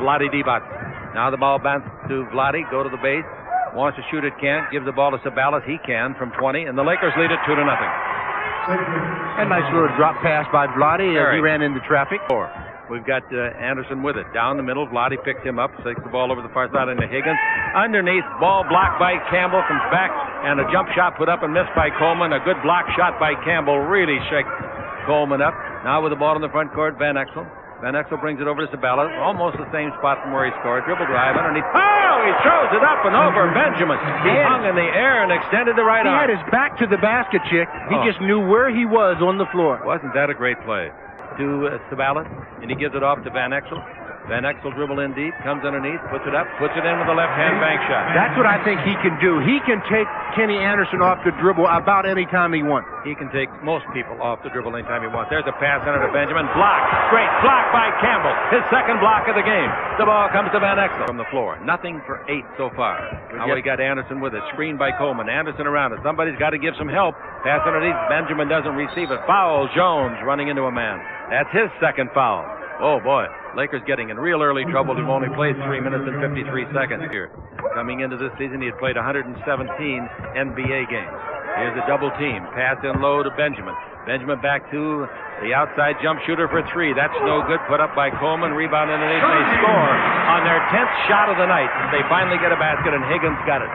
Vladi Divac. Now the ball bounces to Vladi. Go to the base. Wants to shoot it, can't. Gives the ball to Sabalas. He can from 20. And the Lakers lead it 2-0. A nice little drop pass by Vladi as he ran into traffic. We've got Anderson with it. Down the middle. Vladi picked him up. Takes the ball over the far side into Higgins. Underneath. Ball blocked by Campbell. Comes back. And a jump shot put up and missed by Coleman. A good block shot by Campbell. Really shake Coleman up. Now with the ball in the front court, Van Exel. Van Exel brings it over to Sabalas. Almost the same spot from where he scored. Dribble drive underneath. Oh, he throws it up and over Benjamin. He hung in the air and extended the right arm. He had his back to the basket, Chick. He just knew where he was on the floor. Wasn't that a great play? To Sabalas, and he gives it off to Van Exel. Van Exel dribble in deep, comes underneath, puts it up, puts it in with a left-hand bank shot. That's what I think he can do. He can take Kenny Anderson off the dribble about any time he wants. He can take most people off the dribble anytime he wants. There's a pass under to Benjamin. Blocked. Great block by Campbell. His second block of the game. The ball comes to Van Exel from the floor. Nothing for 8 so far. Now we got Anderson with it. Screened by Coleman. Anderson around it. Somebody's got to give some help. Pass underneath. Benjamin doesn't receive it. Foul. Jones running into a man. That's his second foul. Oh, boy. Lakers getting in real early trouble. He've only played 3 minutes and 53 seconds here. Coming into this season, he had played 117 NBA games. Here's a double team. Pass in low to Benjamin. Benjamin back to the outside jump shooter for 3. That's no good. Put up by Coleman. Rebound underneath. They score on their 10th shot of the night. They finally get a basket, and Higgins got it.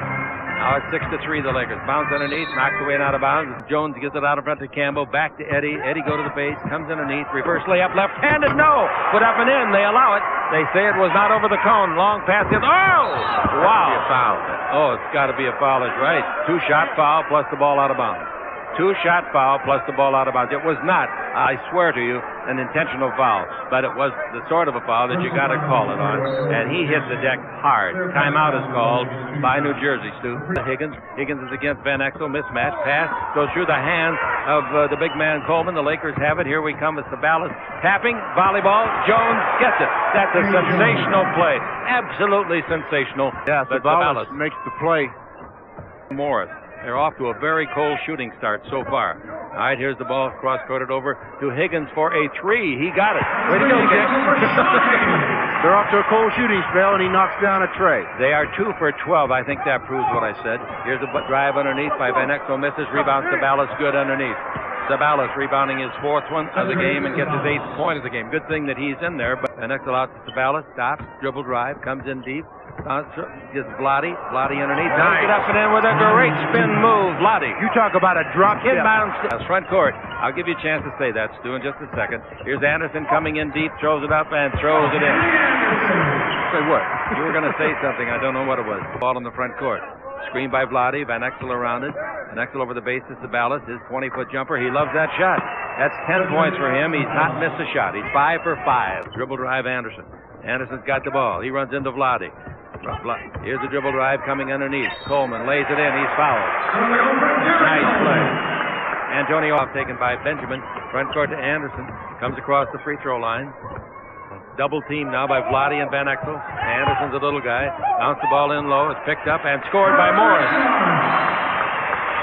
Now it's 6-3, the Lakers. Bounce underneath, knocks away and out of bounds. Jones gets it out in front to Campbell. Back to Eddie. Eddie go to the base, comes underneath. Reverse layup, left-handed, no! Put up and in, they allow it. They say it was not over the cone. Long pass in. Oh! Wow! Be a foul. Oh, it's got to be a foul, is right. 2-shot foul plus the ball out of bounds. 2-shot foul plus the ball out of bounds. It was not, I swear to you, an intentional foul, but it was the sort of a foul that you got to call it on. And he hit the deck hard. Timeout is called by New Jersey, Stu. Higgins. Higgins is against Van Exel. Mismatch. Pass goes through the hands of the big man Coleman. The Lakers have it. Here we come with Sabalas. Tapping. Volleyball. Jones gets it. That's a sensational play. Absolutely sensational. Yeah, Sabalas makes the play. Morris. They're off to a very cold shooting start so far. All right, here's the ball cross-courted over to Higgins for a 3. He got it. Way to go, Dick. They're off to a cold shooting spell, and he knocks down a tray. They are 2 for 12. I think that proves what I said. Here's a drive underneath by Van Exel. Misses. Rebound. Sabalas good underneath. Sabalas rebounding his 4th one of the game and gets his 8th point of the game. Good thing that he's in there. But Van Exel out to Sabalas. Stops. Dribble drive. Comes in deep. Just Vladi. Vladi underneath. Nice. It up and in with a great spin move. Vladi. You talk about a drop inbound. Front court. I'll give you a chance to say that, Stu, in just a second. Here's Anderson coming in deep, throws it up, and throws it in. Say what? You were going to say something. I don't know what it was. Ball in the front court. Screen by Vladi. Van Exel around it. Van Exel over the base to Sabalas. His 20-foot jumper. He loves that shot. That's 10 points for him. He's not missed a shot. He's 5 for 5. Dribble drive Anderson. Anderson's got the ball. He runs into Vladi. Here's the dribble drive coming underneath. Coleman lays it in. He's fouled. Nice play. Antonio off taken by Benjamin. Front court to Anderson. Comes across the free throw line. Double team now by Vladi and Van Exel. Anderson's a little guy. Bounce the ball in low. It's picked up and scored by Morris.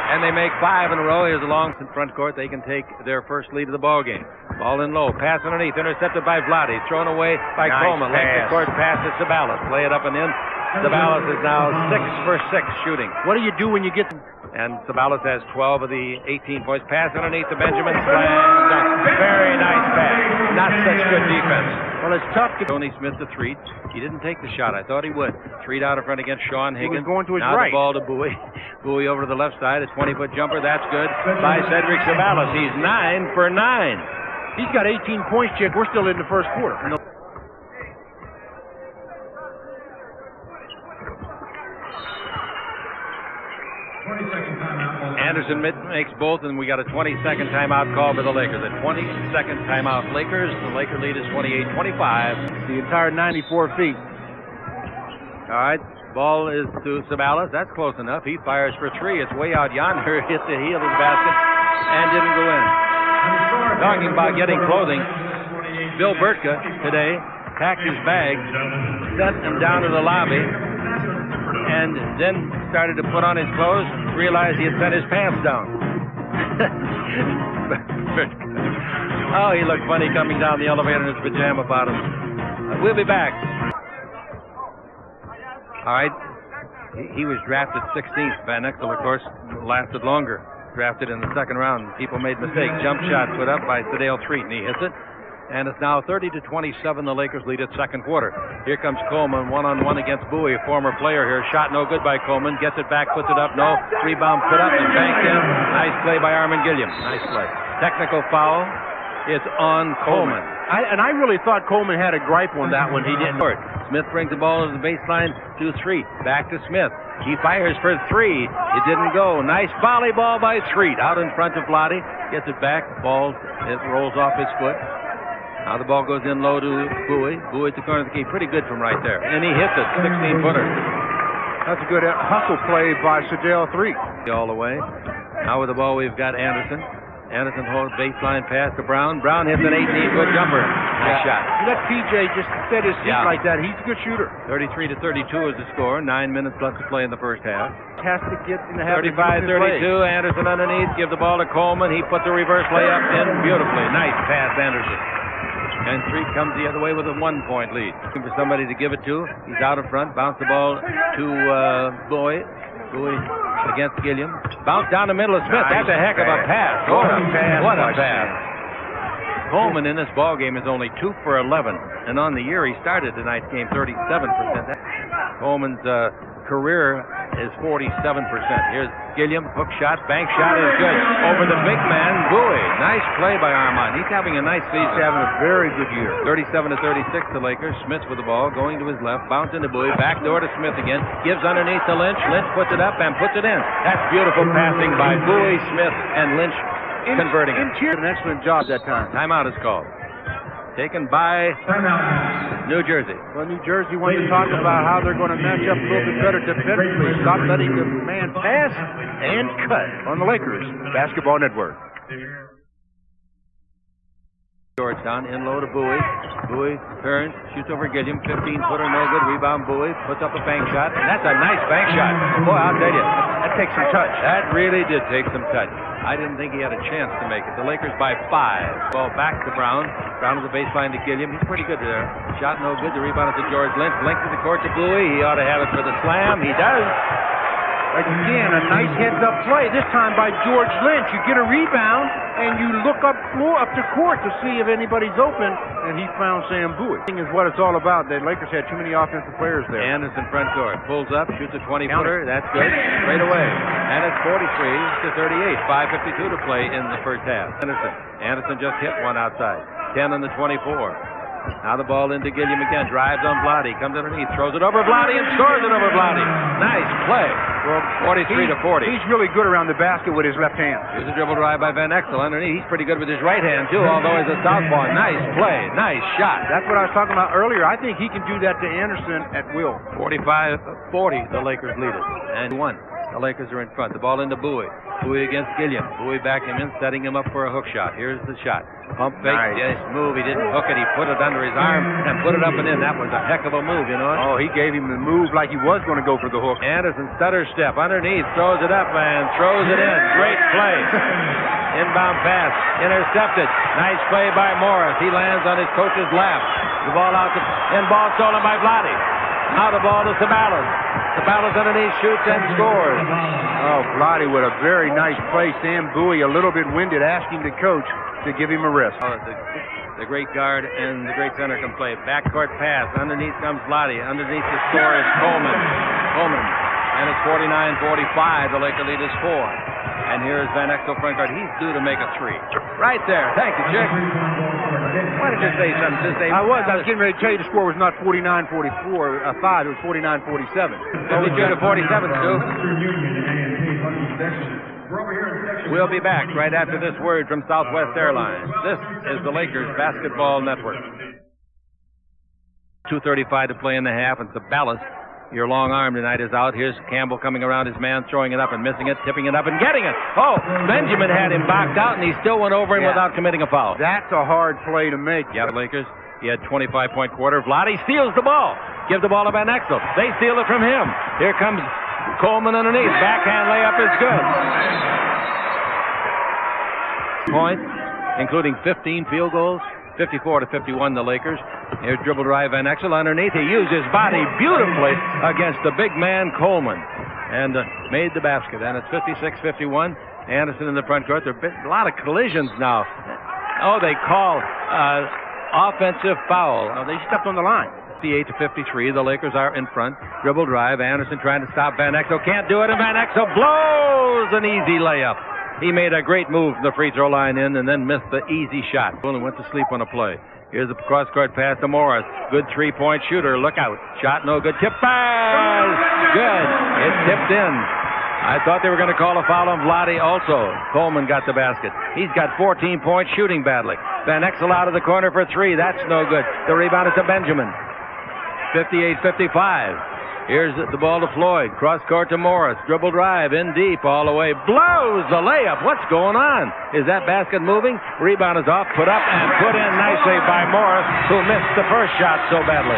And they make 5 in a row. Here's a long front court. They can take their first lead of the ball game. Ball in low. Pass underneath. Intercepted by Vladi. Thrown away by Coleman. Length of court pass to Sabalas. Lay it up and in. Sabalas is now 6 for 6 shooting. What do you do when you get... And Sabalas has 12 of the 18 points. Pass underneath to Benjamin. Slam dunk. Very nice pass. Not such good defense. Well, it's tough to... Tony Smith the 3. He didn't take the shot. I thought he would. 3 out in front against Sean Higgins. He was going to his now right. The ball to Bowie. Bowie over to the left side. A 20-foot jumper. That's good. By Cedric Sabalas. He's 9 for 9. He's got 18 points, Chick. We're still in the first quarter. Anderson makes both, and we got a 20-second timeout call for the Lakers. A 20-second timeout Lakers. The Laker lead is 28-25. The entire 94 feet. All right. Ball is to Sabalas. That's close enough. He fires for 3. It's way out yonder. Hit the heel of the basket and didn't go in. Talking about getting clothing, Bill Burtka today packed his bag, sent him down to the lobby, and then started to put on his clothes, realized he had set his pants down. Oh, he looked funny coming down the elevator in his pajama bottoms. We'll be back. All right. He was drafted 16th. Van Exel, of course, lasted longer. Drafted in the second round. People made mistakes. Jump shot put up by Sedale Treat, and he hits it. And it's now 30-27. The Lakers lead at second quarter. Here comes Coleman, one-on-one against Bowie, a former player here. Shot no good by Coleman. Gets it back, puts it up, no. Rebound put up and banked in. Nice play by Armin Gilliam. Nice play. Technical foul. It's on Coleman. I really thought Coleman had a gripe on that one. He didn't. Smith brings the ball to the baseline to Street. Back to Smith. He fires for three. It didn't go. Nice volleyball by Street. Out in front of Vlade. Gets it back. Ball, it rolls off his foot. Now the ball goes in low to Bowie. Bowie at the corner of the key. Pretty good from right there. And he hits it. 16-footer. That's a good hustle play by Sedale Treat. All the way. Now with the ball we've got Anderson. Anderson holds baseline pass to Brown. Brown hits an 18-foot jumper. Nice shot. You let PJ just set his feet like that. He's a good shooter. 33-32 is the score. 9 minutes left to play in the first half. Has to get in the habit. 35-32. Anderson underneath. Give the ball to Coleman. He put the reverse layup in beautifully. Nice pass, Anderson. And Street comes the other way with a 1-point lead. Looking for somebody to give it to. He's out in front. Bounce the ball to Bowie. Bowie against Gilliam. Bounce down the middle of Smith. Nice. That's a heck of a pass. What a pass. Coleman in this ball game is only 2 for 11. And on the year he started tonight's game 37%. Coleman's career is 47%. Here's Gilliam. Hook shot. Bank shot is good. Over the big man, Bowie. Nice play by Armand. He's having a nice season. He's having a very good year. 37-36 the Lakers. Smith with the ball. Going to his left. Bounce into Bowie. Back door to Smith again. Gives underneath to Lynch. Lynch puts it up and puts it in. That's beautiful passing by Bowie, Smith, and Lynch converting it. Did an excellent job that time. Timeout is called. Taken by New Jersey. Well, New Jersey wants to talk about how they're going to match up a little bit better defensively. Stop letting the man pass and cut on the Lakers Basketball Network. Georgetown in low to Bowie. Bowie turns, shoots over Gilliam. 15-footer, no good. Rebound Bowie. Puts up a bank shot. And that's a nice bank shot. Boy, I'll tell you. That takes some touch. That really did take some touch. I didn't think he had a chance to make it. The Lakers by 5. Ball back to Brown. Brown to the baseline to Gilliam. He's pretty good there. Shot no good. The rebound is to George Lynch. Length of the court to Bowie. He ought to have it for the slam. He does. Again, a nice heads-up play. This time by George Lynch. You get a rebound, and you look up to court to see if anybody's open, and he found Sam Bowie. Is what it's all about. The Lakers had too many offensive players there. Anderson front court. Pulls up, shoots a 20-footer. That's good. Straight away. And it's 43-38. 5:52 to play in the first half. Anderson just hit one outside. 10 on the 24. Now the ball into Gilliam again. Drives on Vlade. Comes underneath. Throws it over Vlade and scores it over Vlade. Nice play. Well, 43-40. He's really good around the basket with his left hand. Here's a dribble drive by Van Exel underneath. He's pretty good with his right hand, too, although he's a southpaw. Nice play. Nice shot. That's what I was talking about earlier. I think he can do that to Anderson at will. 45-40, the Lakers lead it. And 1. The Lakers are in front. The ball into Bowie. Bowie against Gilliam. Bowie backing him in, setting him up for a hook shot. Here's the shot. Pump fake. Nice. Yes, move. He didn't hook it. He put it under his arm and put it up and in. That was a heck of a move, you know. Oh, he gave him the move like he was going to go for the hook. Anderson stutter step underneath, throws it up and throws it in. Great play. Inbound pass. Intercepted. Nice play by Morris. He lands on his coach's lap. The ball out to, and ball stolen by Vlade. Now the ball to Sabalas. Sabalas underneath, shoots and scores. Oh, Vlade with a very nice play. Sam Bowie, a little bit winded, asking the coach to give him a rest. Oh, the great guard and the great center can play. Backcourt pass. Underneath comes Vlade. Underneath the score is Coleman. And it's 49-45. The Laker lead is 4. And here's Van Exel front court. He's due to make a 3. Right there. Thank you, Chick. Why did you say something? I was getting ready to tell you the score was not 49-44, 5. It was 49-47. 52-47, Stu. We'll be back right after this word from Southwest Airlines. This is the Lakers Basketball Network. 2:35 to play in the half, and Sabalas, your long arm tonight, is out. Here's Campbell coming around his man, throwing it up and missing it, tipping it up and getting it. Oh, Benjamin had him boxed out, and he still went over him without committing a foul. That's a hard play to make. Yeah, the Lakers, he had 25-point quarter. Vlade steals the ball. Give the ball to Van Exel. They steal it from him. Here comes Coleman underneath. Backhand layup is good. Points, including 15 field goals. 54-51, the Lakers. Here's dribble drive Van Exel underneath. He used his body beautifully against the big man Coleman and made the basket. And it's 56-51. Anderson in the front court. There have been a lot of collisions now. Oh, they call offensive foul. Oh, they stepped on the line. 58-53. The Lakers are in front. Dribble drive. Anderson trying to stop Van Exel. Can't do it, and Van Exel blows an easy layup. He made a great move from the free throw line in and then missed the easy shot. Only went to sleep on a play. Here's a cross-court pass to Morris. Good three-point shooter. Look out. Shot no good. Tip pass. Good. It tipped in. I thought they were going to call a foul on Vlade also. Coleman got the basket. He's got 14 points shooting badly. Van Exel out of the corner for three. That's no good. The rebound is to Benjamin. 58-55. Here's the ball to Floyd. Cross court to Morris. Dribble drive in deep all the way. Blows the layup. What's going on? Is that basket moving? Rebound is off. Put up and put in nicely by Morris, who missed the first shot so badly.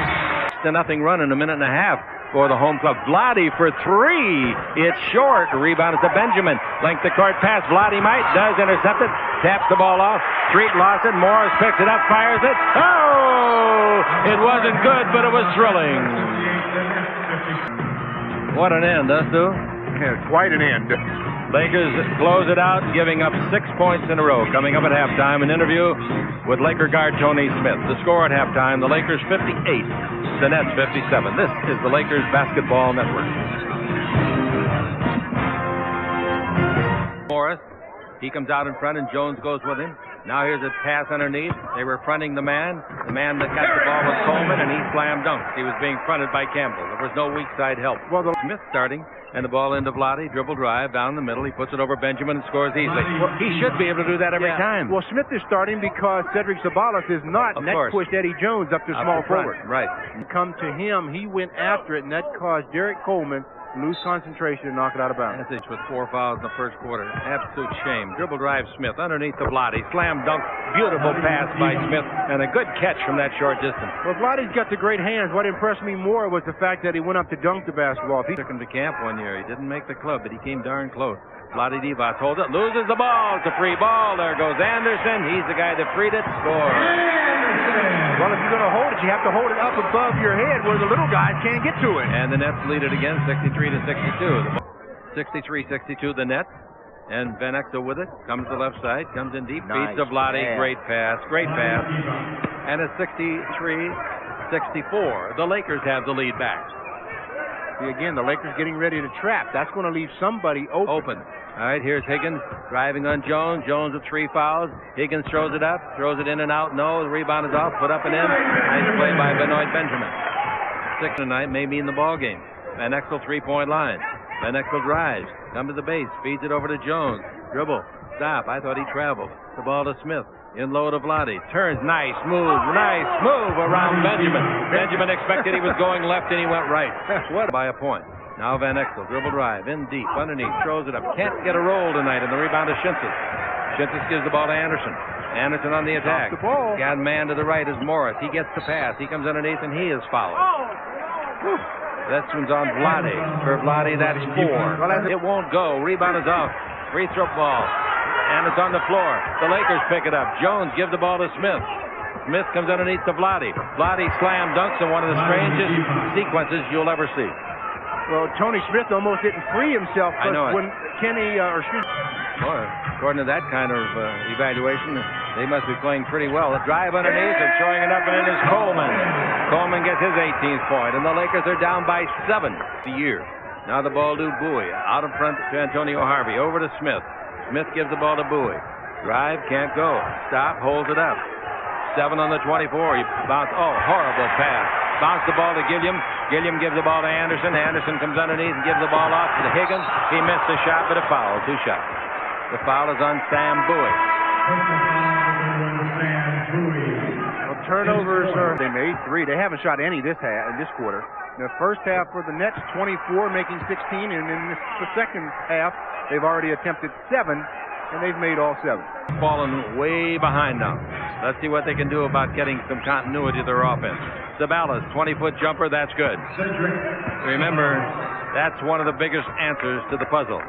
6-0 run in a minute and a half for the home club. Vlade for three. It's short. Rebound is to Benjamin. Length the court pass. Vlade does intercept it. Taps the ball off. Street lost it. Morris picks it up. Fires it. Oh! It wasn't good, but it was thrilling. What an end, huh, Stu? Yeah, quite an end. Lakers close it out, giving up 6 points in a row. Coming up at halftime, an interview with Laker guard Tony Smith. The score at halftime, the Lakers 58, the Nets 57. This is the Lakers Basketball Network. Morris, he comes out in front and Jones goes with him. Now here's a pass underneath. They were fronting the man. The man that got the ball was Coleman, and he slam dunked. He was being fronted by Campbell. There was no weak side help. Well, Smith starting, and the ball into Vlade. Dribble drive down the middle. He puts it over Benjamin and scores easily. Well, he should be able to do that every time. Well, Smith is starting because Cedric Sabalas is not. And that pushed Eddie Jones up to small forward. Right. Come to him. He went after it, and that caused Derek Coleman lose concentration and knock it out of bounds. With 4 fouls in the first quarter. Absolute shame. Dribble drive Smith underneath the Vlade. Slam dunk. Beautiful pass by Smith and a good catch from that short distance. Well, Vlade's got the great hands. What impressed me more was the fact that he went up to dunk the basketball. He took him to camp one year. He didn't make the club, but he came darn close. Vlade Divac holds it, loses the ball. It's a free ball. There goes Anderson. He's the guy that freed it. Score. Well, if you're going to hold it, you have to hold it up above your head where the little guys can't get to it. And the Nets lead it again, 63-62. 63-62, the Nets. And Van Exel with it. Comes to the left side. Comes in deep. Feeds to Vlade. Great pass. Great pass. And it's 63-64. The Lakers have the lead back. See, again, the Lakers getting ready to trap. That's going to leave somebody open. All right, here's Higgins driving on Jones. Jones with 3 fouls. Higgins throws it up. Throws it in and out. No, the rebound is off. Put up and in. Nice play by Benoit Benjamin. 6 tonight may be in the ball game. Van Exel 3-point line. Van Exel drives. Comes to the base. Feeds it over to Jones. Dribble. Stop. I thought he traveled. The ball to Smith. In low to Vlade. Turns. Nice move. Nice move around Benjamin. Benjamin expected he was going left and he went right. What by a point. Now Van Exel. Dribble drive. In deep. Underneath. Throws it up. Can't get a roll tonight. And the rebound is Shinsis. Shinsis gives the ball to Anderson. Anderson on the attack. The ball. Got a man to the right is Morris. He gets the pass. He comes underneath and he is fouled. This one's on Vlade. For Vlade, that's 4. Well, it won't go. Rebound is off. Free throw ball. And it's on the floor. The Lakers pick it up. Jones gives the ball to Smith. Smith comes underneath to Vlade. Vlade slam dunks in one of the strangest sequences you'll ever see. Well, Tony Smith almost didn't free himself. I know it. When Kenny, According to that kind of evaluation, they must be playing pretty well. The drive underneath and throwing it up and in is Coleman. Coleman gets his 18th point, and the Lakers are down by 7 the year. Now the ball to Bowie. Out in front to Antonio Harvey. Over to Smith. Smith gives the ball to Bowie. Drive, can't go. Stop, holds it up. 7 on the 24. He bounced. Oh, horrible pass. Bounce the ball to Gilliam. Gilliam gives the ball to Anderson. Anderson comes underneath and gives the ball off to Higgins. He missed the shot, but a foul. 2 shots. The foul is on Sam Bowie. Well, turnovers they made 3. They haven't shot any this quarter. In the first half for the Nets, 24, making 16, and in the second half, they've already attempted 7, and they've made all 7. Fallen way behind now. Let's see what they can do about getting some continuity to their offense. Sabalas, 20-foot jumper, that's good. Remember, that's one of the biggest answers to the puzzle.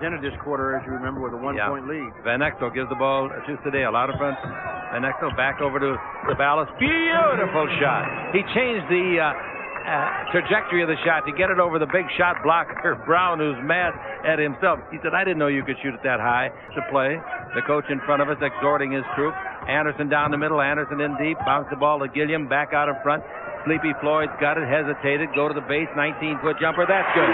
ended this quarter, as you remember, with a one-point lead. Van Exel gives the ball to Sedale. Out in front. Van Exel back over to Sabalas. Beautiful shot. He changed the trajectory of the shot to get it over the big shot blocker, Brown, who's mad at himself. He said, I didn't know you could shoot it that high. To play. The coach in front of us exhorting his troop. Anderson down the middle. Anderson in deep. Bounce the ball to Gilliam. Back out in front. Sleepy Floyd's got it. Hesitated. Go to the base. 19-foot jumper. That's good.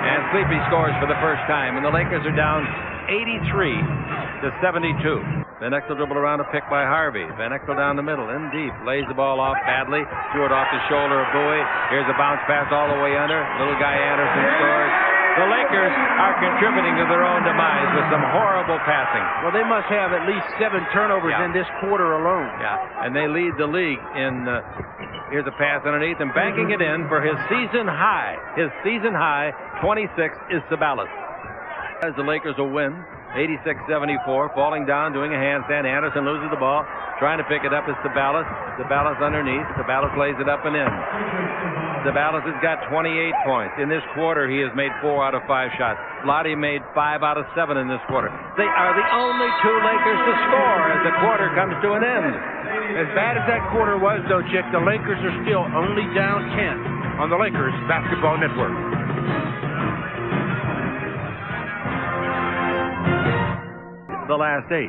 And Sleepy scores for the first time. And the Lakers are down 83-72. Van Exel dribbled around a pick by Harvey. Van Exel down the middle, in deep. Lays the ball off badly. Threw it off the shoulder of Bowie. Here's a bounce pass all the way under. Little guy Anderson scores. The Lakers are contributing to their own demise with some horrible passing. Well, they must have at least 7 turnovers in this quarter alone. Yeah, and they lead the league in... here's a pass underneath, and banking it in for his season high. His season high, 26, is Sabalas. As the Lakers will win, 86-74, falling down, doing a handstand. Anderson loses the ball. Trying to pick it up is Sabalas. Sabalas underneath. Sabalas lays it up and in. Sabalas has got 28 points. In this quarter, he has made 4 out of 5 shots. Vlade made 5 out of 7 in this quarter. They are the only 2 Lakers to score as the quarter comes to an end. As bad as that quarter was, though, Chick, the Lakers are still only down 10 on the Lakers Basketball Network. The last 8.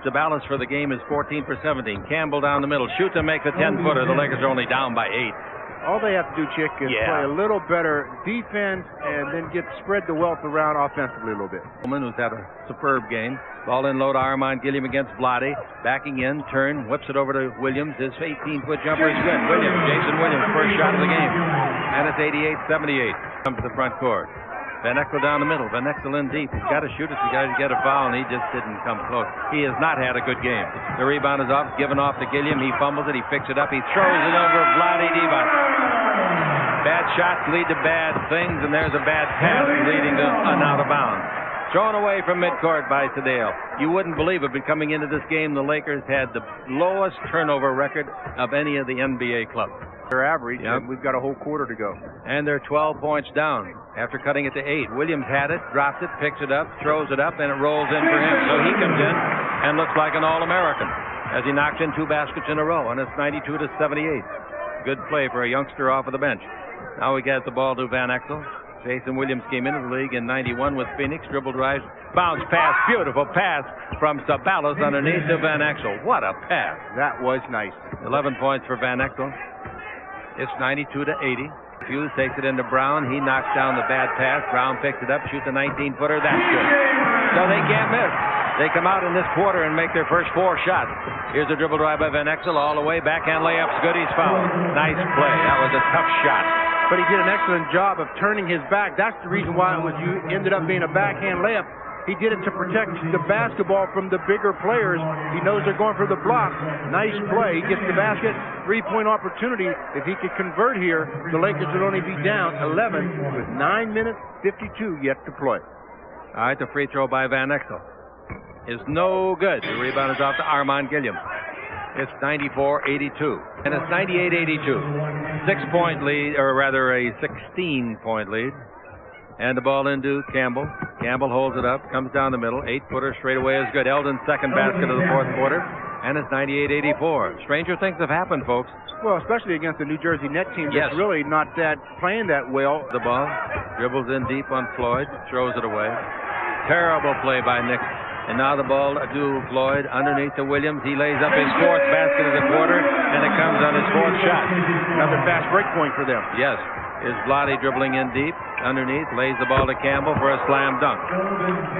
Sabalas for the game is 14 for 17. Campbell down the middle. Shoots and makes a 10-footer. The Lakers are only down by 8. All they have to do, Chick, is play a little better defense and then spread the wealth around offensively a little bit. Who's had a superb game. Ball in low to Armand Gilliam against Vlade. Backing in, turn, whips it over to Williams. His 18-foot jumper is good. Jason Williams, first shot of the game. And it's 88-78. Comes to the front court. Van Exel down the middle. Van Exel in deep. He's got to shoot it. He's got to get a foul, and he just didn't come close. He has not had a good game. The rebound is off, given off to Gilliam. He fumbles it. He picks it up. He throws it over Vlade Divac. Bad shots lead to bad things, and there's a bad pass leading to an out of bounds. Thrown away from midcourt by Sedale. You wouldn't believe it, but coming into this game, the Lakers had the lowest turnover record of any of the NBA clubs. Their average, and we've got a whole quarter to go. And they're 12 points down after cutting it to 8. Williams had it, drops it, picks it up, throws it up, and it rolls in for him. So he comes in and looks like an All-American as he knocks in 2 baskets in a row, and it's 92-78. Good play for a youngster off of the bench. Now we get the ball to Van Exel. Jason Williams came into the league in 91 with Phoenix. Dribble drive, bounce pass, beautiful pass from Sabalas underneath to Van Exel. What a pass. That was nice. 11 points for Van Exel. It's 92-80. Hughes takes it into Brown. He knocks down the bad pass. Brown picks it up, shoots a 19-footer. That's good. So they can't miss. They come out in this quarter and make their first 4 shots. Here's a dribble drive by Van Exel all the way. Backhand layup's good. He's fouled. Nice play. That was a tough shot. But he did an excellent job of turning his back. That's the reason why you ended up being a backhand layup. He did it to protect the basketball from the bigger players. He knows they're going for the block. Nice play. He gets the basket. 3-point opportunity. If he could convert here, the Lakers would only be down 11 with 9 minutes 52 yet to play. All right, the free throw by Van Exel is no good. The rebound is off to Armand Gilliam. It's 94-82. And it's 98-82. 6-point lead, or rather a 16-point lead. And the ball into Campbell. Campbell holds it up, comes down the middle. 8-footer straight away is good. Eldon's second basket of the fourth quarter. And it's 98-84. Stranger things have happened, folks. Well, especially against the New Jersey Net team that's really not playing that well. The ball dribbles in deep on Floyd, throws it away. Terrible play by Nick. And now the ball to Floyd underneath to Williams. He lays up his 4th basket of the quarter, and it comes on his 4th shot. Another fast break point for them. Yes. Is Vlade dribbling in deep underneath, lays the ball to Campbell for a slam dunk.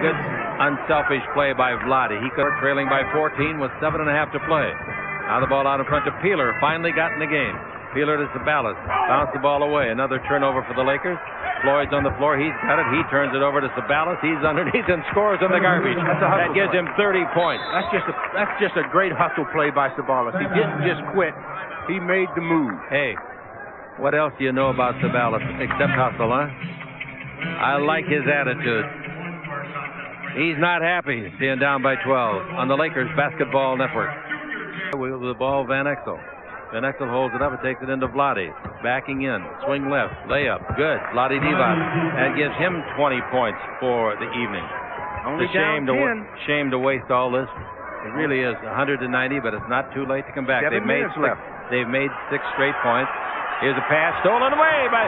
Good unselfish play by Vlade. He could trailing by 14 with 7.5 to play. Now the ball out in front to Peeler. Finally got in the game. Peeler to Sabalas. Bounce the ball away. Another turnover for the Lakers. Floyd's on the floor. He's got it. He turns it over to Sabalas. He's underneath and scores in the garbage. That gives him 30 points. That's just a great hustle play by Sabalas. He didn't just quit. He made the move. Hey, what else do you know about Sabalas except hustle, huh? I like his attitude. He's not happy being down by 12 on the Lakers Basketball Network. With the ball, Van Exel. Van Exel holds it up and takes it into Vlade. Backing in. Swing left. Layup. Good. Vlade Divac. That gives him 20 points for the evening. Only It's a shame down 10. shame to waste all this. It really is 190, but it's not too late to come back. 7 minutes left. They've made 6 straight points. Here's a pass stolen away by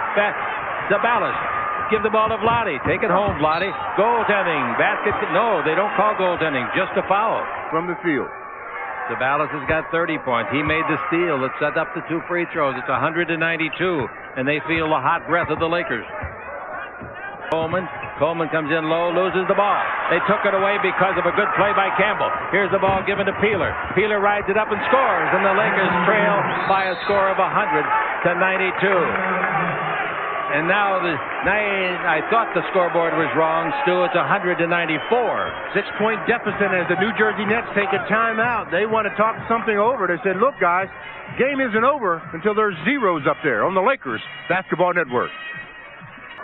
Zabalas. Give the ball to Vlade. Take it home, Vlade. Goaltending. Basket. No, they don't call goaltending. Just a foul. From the field. Zabalas has got 30 points. He made the steal that set up the 2 free throws. It's 192, and they feel the hot breath of the Lakers. Coleman comes in low, loses the ball. They took it away because of a good play by Campbell. Here's the ball given to Peeler. Peeler rides it up and scores, and the Lakers trail by a score of 100-92. And now I thought the scoreboard was wrong. Stu, it's 194. 6-point deficit as the New Jersey Nets take a timeout. They want to talk something over. They said, look, guys, game isn't over until there's zeros up there on the Lakers Basketball Network.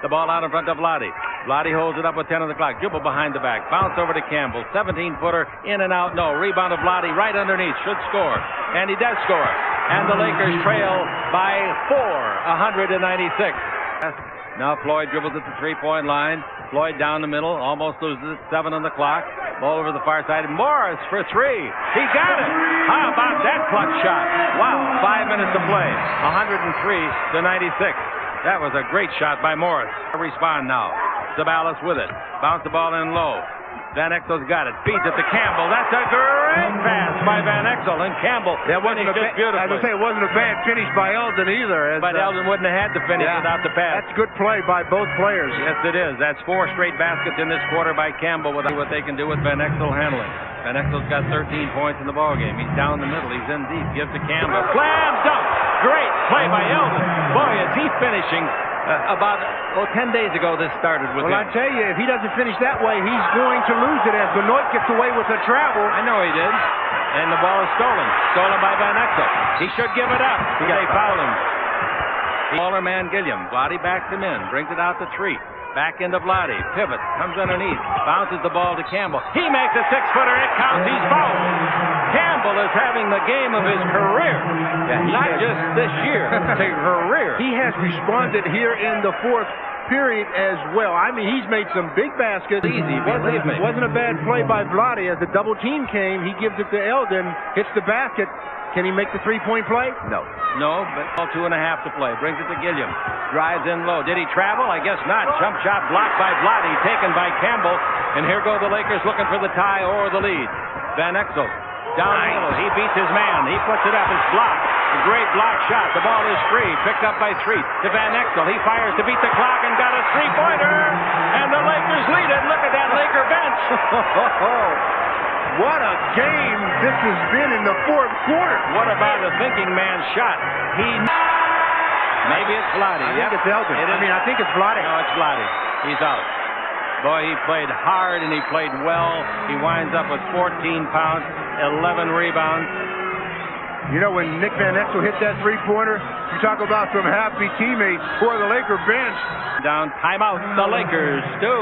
The ball out in front of Vlade. Vlade holds it up with 10 on the clock. Dribble behind the back. Bounce over to Campbell. 17-footer in and out. No. Rebound of Vlade right underneath. Should score. And he does score. And the Lakers trail by 4, 196. Now Floyd dribbles at the 3-point line. Floyd down the middle. Almost loses it. 7 on the clock. Ball over the far side. Morris for 3. He got it. How about that clutch shot? Wow. 5 minutes to play. 103-96. That was a great shot by Morris. Respond now. Zabalas with it. Bounce the ball in low. Van Exel's got it. Feeds it to Campbell. That's a great pass by Van Exel. And Campbell finished it beautifully. I was going to say, it wasn't a bad finish by Eldon either. But Eldon wouldn't have had to finish without the pass. That's good play by both players. Yes, it is. That's 4 straight baskets in this quarter by Campbell with what they can do with Van Exel handling. Van Exel's got 13 points in the ballgame. He's down the middle. He's in deep. Gives to Campbell. Slam dunk. Great play by Eldon. Boy, is he finishing. About 10 days ago, this started with him. Well, I tell you, if he doesn't finish that way, he's going to lose it as Benoit gets away with the travel. I know he did. And the ball is stolen. Stolen by Van Exel. He should give it up. They foul him. Smaller man Gilliam. Vlade backs him in. Brings it out to 3. Back into Vlade. Pivot. Comes underneath. Bounces the ball to Campbell. He makes a 6-footer. It counts. He's fouled. Campbell is having the game of his career. Not just this year. It's a career. He has responded here in the 4th period as well. I mean, he's made some big baskets. Easy, believe me. Wasn't a bad play by Vlade. As the double team came, he gives it to Eldon. Hits the basket. Can he make the 3-point play? No. No, but 2.5 to play. Brings it to Gilliam. Drives in low. Did he travel? I guess not. Jump shot blocked by Vlade. Taken by Campbell. And here go the Lakers looking for the tie or the lead. Van Exel. Down the middle. He beats his man. He puts it up. It's blocked. A great block shot. The ball is free. Picked up by 3 to Van Exel. He fires to beat the clock and got a 3-pointer. And the Lakers lead it. Look at that Laker bench. What a game this has been in the 4th quarter. What about a thinking man's shot? Maybe it's Vlade. I think it's Eldon. I think it's Vlade. No, it's Vlade. He's out. Boy, he played hard and he played well. He winds up with 14 pounds, 11 rebounds. You know, when Nick Van Exel hit that 3-pointer, you talk about some happy teammates for the Laker bench. Down, timeout, the Lakers do.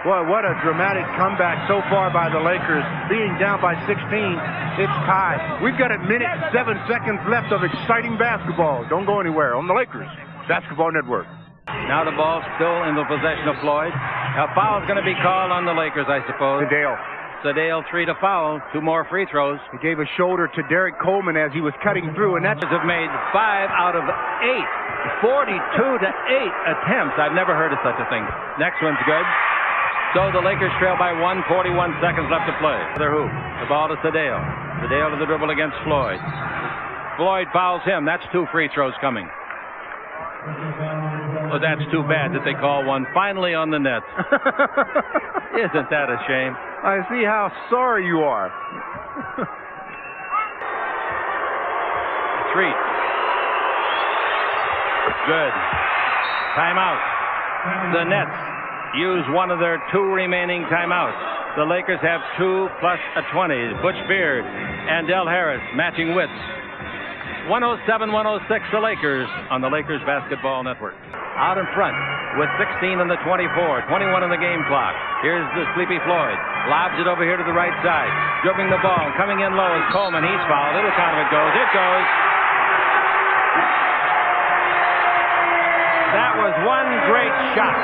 Boy, what a dramatic comeback so far by the Lakers. Being down by 16, it's tied. We've got a minute, 7 seconds left of exciting basketball. Don't go anywhere on the Lakers Basketball Network. Now the ball's still in the possession of Floyd. A foul's going to be called on the Lakers, I suppose. Sedale 3 to foul. 2 more free throws. He gave a shoulder to Derek Coleman as he was cutting through, and that's have made 5 out of 8. 42 to 8 attempts. I've never heard of such a thing. Next one's good. So the Lakers trail by 1, 41 seconds left to play. Their hoop. The ball to Sedale. Sedale to the dribble against Floyd. Floyd fouls him. That's 2 free throws coming. Well, that's too bad that they call one finally on the net. Isn't that a shame? I see how sorry you are. 3. Good. Timeout. The Nets use one of their 2 remaining timeouts. The Lakers have 2 plus a 20. Butch Beard and Del Harris matching widths. 107-106 the Lakers on the Lakers Basketball Network. Out in front with 16 on the 24, 21 on the game clock. Here's the sleepy Floyd. Lobs it over here to the right side. Dribbling the ball. Coming in low is Coleman. He's fouled. It'll count if it goes. It goes. That was one great shot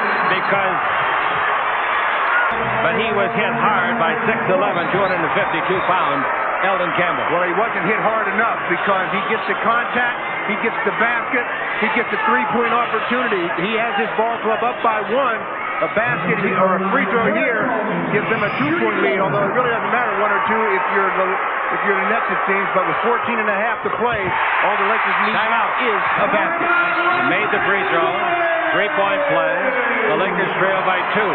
but he was hit hard by 6'11", 252-pound Eldon Campbell. Well, he wasn't hit hard enough because he gets the contact, he gets the basket, he gets a three-point opportunity. He has his ball club up by one. A basket or a free throw here gives them a 2-point lead, although it really doesn't matter, one or two, if you're the Nets, it seems. But with 14 and a half to play, all the Lakers need now is a basket. He made the free throw. 3-point play. The Lakers trail by 2.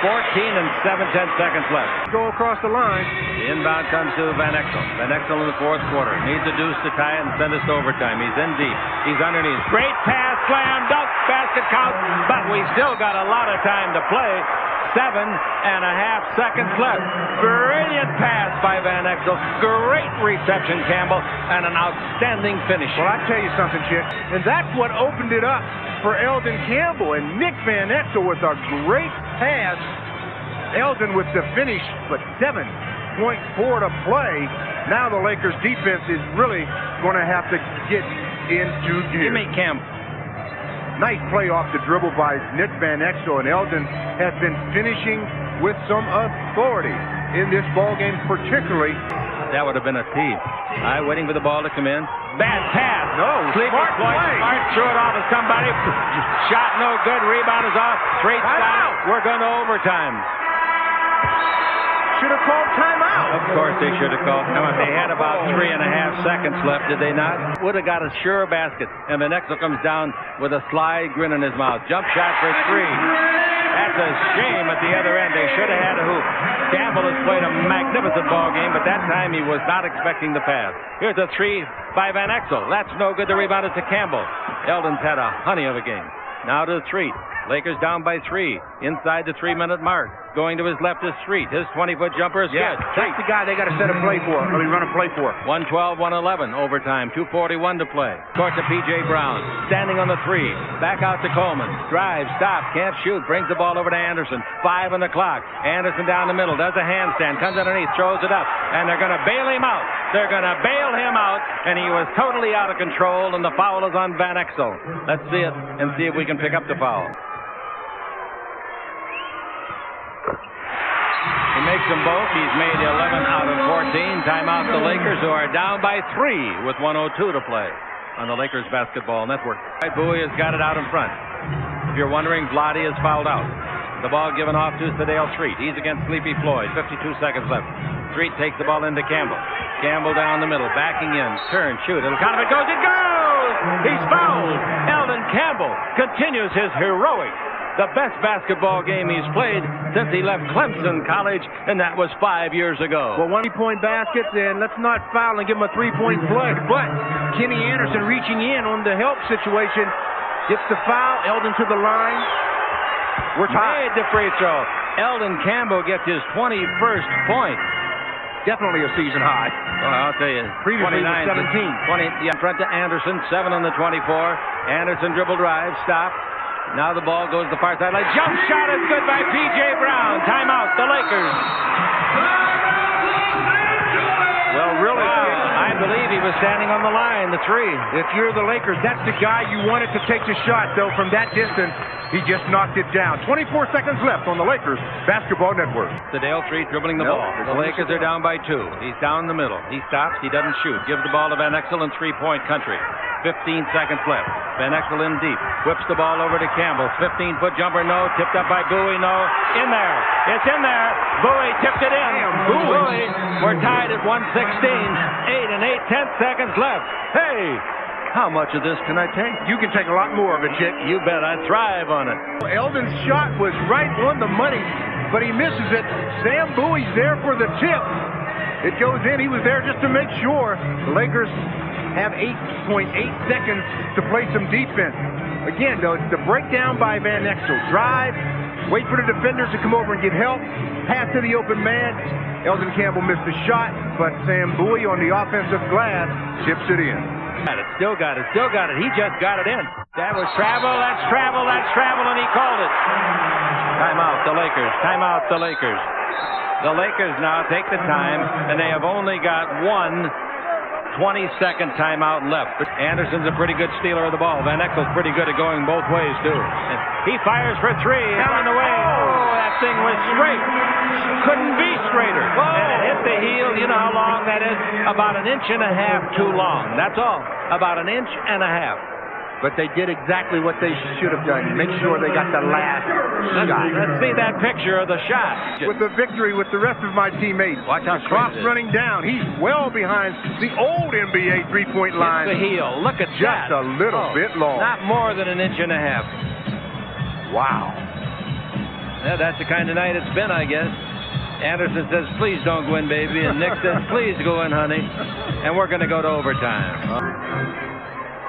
14 and 7/10 seconds left. Go across the line. The inbound comes to Van Exel. Van Exel in the fourth quarter. Needs a deuce to tie it and send us to overtime. He's in deep. He's underneath. Great pass, slam, dunk, basket count. But we still got a lot of time to play. 7.5 seconds left. Brilliant pass by Van Exel. Great reception, Campbell, and an outstanding finish. Well, I tell you something, Chick, and that's what opened it up for Eldon Campbell, and Nick Van Exel with a great pass. Eldon with the finish, but 7.4 to play. Now the Lakers defense is really going to have to get into gear. Give me Campbell. Nice play off the dribble by Nick Van Exel, and Eldon has been finishing with some authority in this ball game, particularly. That would have been a tee. Waiting for the ball to come in. Bad pass. No, smart play. Smart threw it off of somebody. Shot no good. Rebound is off. Straight stop. We're going to overtime. Should have called timeout. Of course they should have called timeout. They had about 3.5 seconds left, did they not? Would have got a sure basket. And Van Exel comes down with a sly grin in his mouth. Jump shot for 3. That's a shame at the other end. They should have had a hoop. Campbell has played a magnificent ball game, but that time he was not expecting the pass. Here's a 3 by Van Exel. That's no good. The rebound is to Campbell. Eldon's had a honey of a game. Now to the Street. Lakers down by 3. Inside the 3-minute mark. Going to his left is Street. His 20-foot jumper is good. That's the guy they got to set a play for. Run a play for. 112, 111. Overtime. 2:41 to play. Court to P.J. Brown. Standing on the 3. Back out to Coleman. Drive. Stop. Can't shoot. Brings the ball over to Anderson. 5 on the clock. Anderson down the middle. Does a handstand. Comes underneath. Throws it up. And they're going to bail him out. They're going to bail him out. And he was totally out of control. And the foul is on Van Exel. Let's see it and see if we can pick up the foul. He makes them both. He's made 11 out of 14. Timeout the Lakers, who are down by 3 with 1:02 to play on the Lakers Basketball Network. Bowie has got it out in front. If you're wondering, Vlade is fouled out. The ball given off to Sedale Street. He's against Sleepy Floyd. 52 seconds left. Street takes the ball into Campbell. Campbell down the middle, backing in. Turn, shoot. It'll count if it goes. It goes! He's fouled. Eldon Campbell continues his heroic, the best basketball game he's played since he left Clemson College, and that was 5 years ago. Well, 1-point basket, and let's not foul and give him a 3-point play. But Kenny Anderson reaching in on the help situation, gets the foul. Eldon to the line. We're tied. Made the free throw. Eldon Campbell gets his 21st point. Definitely a season high. Well, I'll tell you, previously 29 was 17. 20 in front to Anderson, 7 on the 24. Anderson dribble drive, stop. Now the ball goes to the far sideline. Jump shot is good by P.J. Brown. Timeout, the Lakers. Well, really, I believe he was standing on the line, the 3. If you're the Lakers, that's the guy you wanted to take the shot, though, from that distance. He just knocked it down. 24 seconds left on the Lakers Basketball Network. Sedale Street dribbling the ball. The Lakers are down by 2. He's down the middle. He stops. He doesn't shoot. Gives the ball to Van Exel in 3-point country. 15 seconds left. Van Exel in deep. Whips the ball over to Campbell. 15-foot jumper, no. Tipped up by Bowie, no. In there. It's in there. Bowie tipped it in. Bowie. We're tied at 116. 8 and 8/10 seconds left. Hey, how much of this can I take? You can take a lot more of it, Chick. You bet. I thrive on it. Eldon's shot was right on the money, but he misses it. Sam Bowie's there for the tip. It goes in. He was there just to make sure. The Lakers have 8.8 seconds to play some defense. Again, though, it's the breakdown by Van Exel. Drive, wait for the defenders to come over and get help, pass to the open man. Eldon Campbell missed the shot, but Sam Bowie on the offensive glass chips it in. Still got it. He just got it in. That was travel, that's travel, and he called it. Timeout, the Lakers. Timeout, the Lakers. The Lakers now take the time, and they have only got 1 22nd timeout left. Anderson's a pretty good stealer of the ball. Van Exel's pretty good at going both ways, too. And he fires for three. It's on the way. Oh, that thing was straight. Couldn't be straighter. Whoa. And it hit the heel. You know how long that is? About 1.5 inches too long. That's all. About 1.5 inches. But they did exactly what they should have done. Make sure they got the last shot. Let's see that picture of the shot. With the victory with the rest of my teammates. Watch how Cross running down. He's well behind the old NBA three-point line. It's the heel. Look at just that. a little bit long. Not more than 1.5 inches. Wow. Yeah, that's the kind of night it's been, I guess. Anderson says, please don't go in, baby. And Nick says, please go in, honey. And we're going to go to overtime.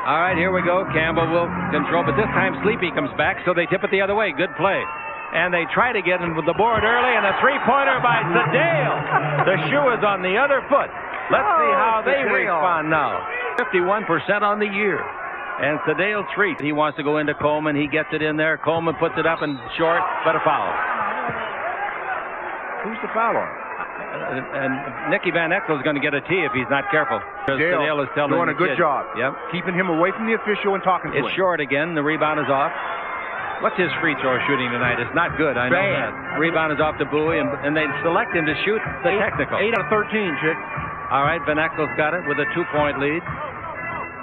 All right, here we go. Campbell will control, but this time Sleepy comes back, so they tip it the other way. Good play. And they try to get in with the board early, and a three-pointer by Sedale. The shoe is on the other foot. Let's see how they respond now. 51% on the year. And Sedale treats. He wants to go into Coleman. He gets it in there. Coleman puts it up and short, but a foul. Who's the foul on? And Nicky Van Exel is going to get a tee if he's not careful. Sedale is telling doing a good job. Yep. Keeping him away from the official and talking to him. It's short again. The rebound is off. What's his free throw shooting tonight? It's not good. I know that. Rebound is off to Bowie, and they select him to shoot the technical. 8 out of 13, Chick. All right, Van Exel's got it with a 2-point lead.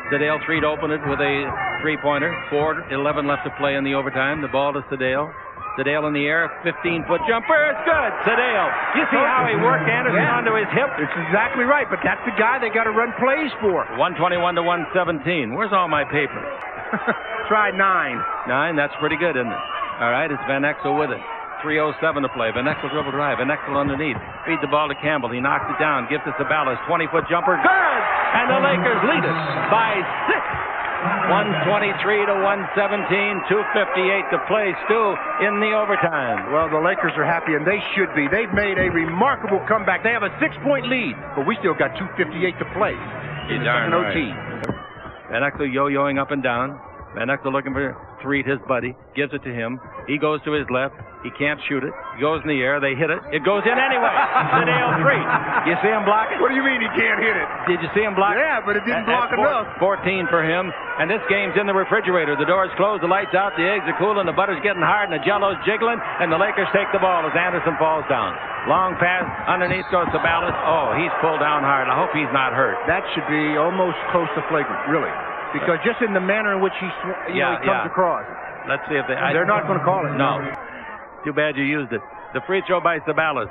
Sedale Treat opened it with a three-pointer. 4:11 left to play in the overtime. The ball to Sedale. Sedale in the air, 15-foot jumper. It's good. Sedale. You see how he worked Anderson onto his hip? It's exactly right, but that's the guy they got to run plays for. 121 to 117. Where's all my paper? Try 9. 9, that's pretty good, isn't it? All right, it's Van Exel with it. 3:07 to play. Van Exel dribble drive. Van Exel underneath. Feed the ball to Campbell. He knocks it down. Gives it to Sabalas. 20-foot jumper. Good! And the Lakers lead it by 6. 123 to 117. 2:58 to play. Stu in the overtime. Well, the Lakers are happy, and they should be. They've made a remarkable comeback. They have a 6-point lead, but we still got 2:58 to play. You're darn right. Van Exel yo-yoing up and down. Van Exel looking for Treat, his buddy. Gives it to him. He goes to his left. He can't shoot it. He goes in the air. They hit it. It goes in anyway. Sedale Treat. You see him block it? What do you mean he can't hit it? Did you see him block it? Yeah, but it didn't block enough. 14 for him. And this game's in the refrigerator. The door's closed. The lights out. The eggs are cooling. The butter's getting hard. And the jello's jiggling. And the Lakers take the ball as Anderson falls down. Long pass. Underneath goes Sabalas. Oh, he's pulled down hard. I hope he's not hurt. That should be almost close to flagrant, really. Because just in the manner in which he comes across. Let's see if they're not going to call it. No. Too bad you used it. The free throw by Sabalas.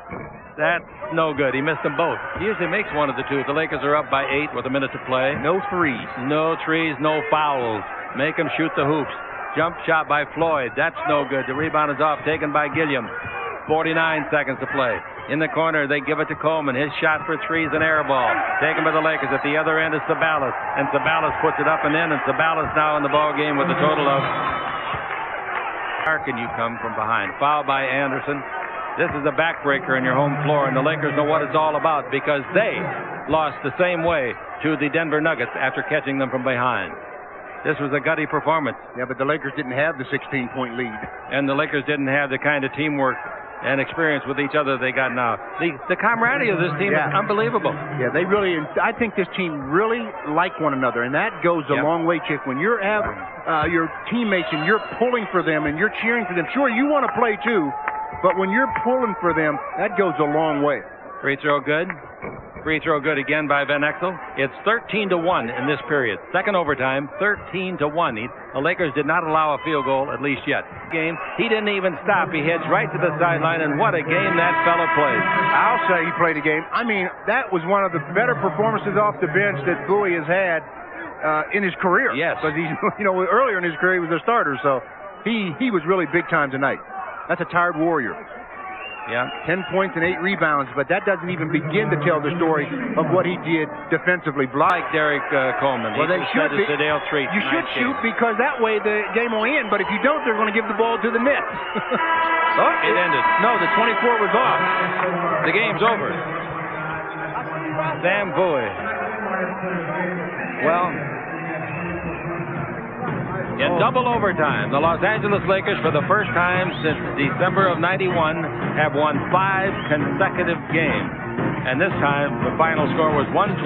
That's no good. He missed them both. He usually makes one of the two. The Lakers are up by 8 with a minute to play. No threes. No threes, no fouls. Make him shoot the hoops. Jump shot by Floyd. That's no good. The rebound is off, taken by Gilliam. 49 seconds to play. In the corner, they give it to Coleman. His shot for three is an air ball. Taken by the Lakers. At the other end is Sabalas. And Sabalas puts it up and in. And Sabalas now in the ball game with a total of... How can you come from behind? Foul by Anderson. This is a backbreaker in your home floor, and the Lakers know what it's all about because they lost the same way to the Denver Nuggets after catching them from behind. This was a gutty performance. Yeah, but the Lakers didn't have the 16-point lead. And the Lakers didn't have the kind of teamwork and experience with each other they got now. The camaraderie of this team is unbelievable. Yeah, they really, I think this team really like one another, and that goes a long way, Chick. When you're your teammates and you're pulling for them and you're cheering for them, sure, you want to play too, but when you're pulling for them, that goes a long way. Free throw good. Free throw good again by Van Exel. It's 13-1 in this period. Second overtime, 13-1. The Lakers did not allow a field goal, at least yet. Game, he didn't even stop. He heads right to the sideline, and what a game that fella played. I'll say he played a game. I mean, that was one of the better performances off the bench that Bowie has had in his career. Yes. Because he's, earlier in his career he was a starter, so he was really big time tonight. That's a tired warrior. Yeah. 10 points and 8 rebounds, but that doesn't even begin to tell the story of what he did defensively. Like Derek Coleman. Well, they should be. You should shoot because that way the game will end, but if you don't, they're going to give the ball to the net. It ended. No, the 24 was off. The game's over. Sam Bowie. Well, in double overtime, the Los Angeles Lakers, for the first time since December of '91, have won 5 consecutive games. And this time, the final score was 129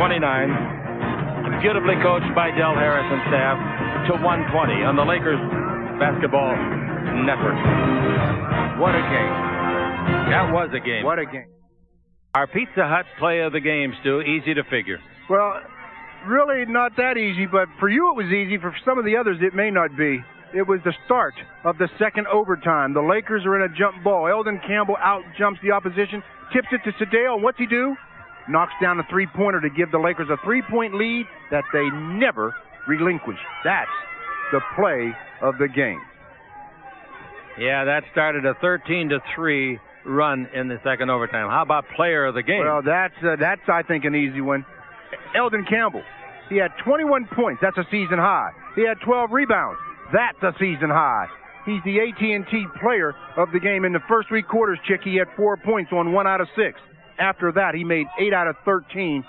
Beautifully coached by Del Harris and staff to 120 on the Lakers Basketball Network. What a game. That was a game. What a game. Our Pizza Hut play of the game, Stu, easy to figure. Well, really not that easy, but for you it was easy. For some of the others it may not be. It was the start of the second overtime. The Lakers are in a jump ball. Eldon Campbell out-jumps the opposition, tips it to Sedale. What's he do? Knocks down a three-pointer to give the Lakers a three-point lead that they never relinquish. That's the play of the game. Yeah, that started a 13-3 run in the second overtime. How about player of the game? Well, that's I think, an easy one. Eldon Campbell. He had 21 points. That's a season high. He had 12 rebounds. That's a season high. He's the AT&T player of the game. In the first three quarters, Chick, he had 4 points on 1 out of 6. After that, he made 8 out of 13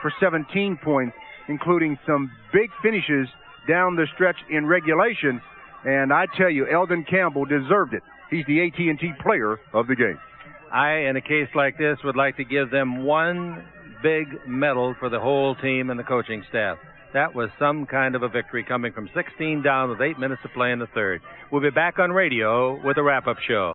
for 17 points, including some big finishes down the stretch in regulation. And I tell you, Eldon Campbell deserved it. He's the AT&T player of the game. I, in a case like this, would like to give them one big medal for the whole team and the coaching staff. That was some kind of a victory, coming from 16 down with 8 minutes to play in the third. We'll be back on radio with a wrap-up show.